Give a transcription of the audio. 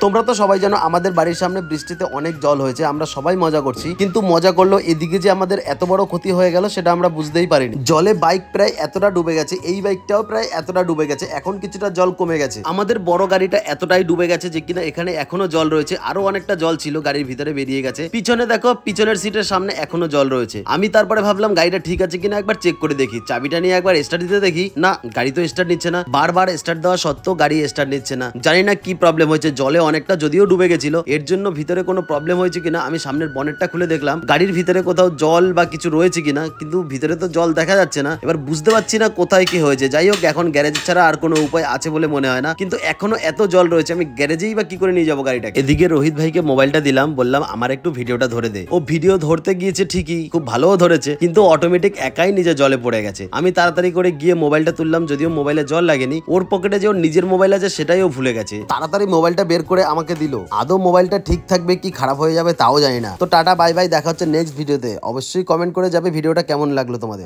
তোমরা তো সবাই জানো আমাদের বাড়ির সামনে বৃষ্টিতে অনেক জল হয়েছে, আমরা সবাই মজা করছি, কিন্তু মজা করলো এদিকে যে আমাদের এত বড় ক্ষতি হয়ে গেল সেটা আমরা বুঝতেই পারিনি। জলে বাইক প্রায় এতটা ডুবে গেছে, এই বাইকটাও প্রায় এতটা ডুবে গেছে, এখন কিছুটা জল কমে গেছে। আমাদের বড় গাড়িটা এতটাই ডুবে গেছে যে কিনা এখানে এখনো জল রয়েছে, আরো অনেকটা জল ছিল গাড়ির ভিতরে বেরিয়ে গেছে। পিছনে দেখো, পিছনের সিটের সামনে এখনো জল রয়েছে। আমি তারপরে ভাবলাম গাড়িটা ঠিক আছে কিনা একবার চেক করে দেখি, চাবিটা নিয়ে একবার স্টার্ট দিতে দেখি, না গাড়ি তো স্টার্ট নিচ্ছে না। বারবার স্টার্ট দেওয়া সত্ত্বেও গাড়ি স্টার্ট নিচ্ছে না। জানি না কি প্রবলেম হয়েছে, জলে অনেকটা যদিও ডুবে গেছিল, এর জন্য ভিতরে কোনো প্রবলেম হয়েছে কিনা। আমি সামনের বনেটটা খুলে দেখলাম গাড়ির ভিতরে কোথাও জল বা কিছু রয়েছে কিনা, কিন্তু ভিতরে তো জল দেখা যাচ্ছে না। এবার বুঝতে পারছি না কোথায় কি হয়েছে। যাই হোক, এখন গ্যারেজ ছাড়া আর কোনো উপায় আছে বলে মনে হয় না, কিন্তু এখনো এত জল রয়েছে, আমি গ্যারেজেই বা কি করে নিয়ে যাবো গাড়িটাকে। এদিকে রোহিত ভাইকে মোবাইলটা দিলাম, বললাম আমার একটু ভিডিওটা ধরে দে। ও ভিডিও ধরতে গিয়েছে ঠিকই, খুব ভালোও ধরেছে, কিন্তু অটোমেটিক একাই নিজে জলে পড়ে গেছে। আমি তাড়াতাড়ি করে গিয়ে মোবাইলটা তুললাম, যদিও মোবাইলে জল লাগেনি। ওর পকেটে যে ওর নিজের মোবাইল আছে সেটাই ও ভুলে গেছে। তাড়াতাড়ি মোবাইলটা বের করে আমাকে দিল। আদৌ মোবাইলটা ঠিক থাকবে কি খারাপ হয়ে যাবে তাও জানি না। তো টাটা বাই বাই, দেখা হচ্ছে নেক্সট ভিডিওতে। অবশ্যই কমেন্ট করে যাবে ভিডিওটা কেমন লাগলো তোমাদের।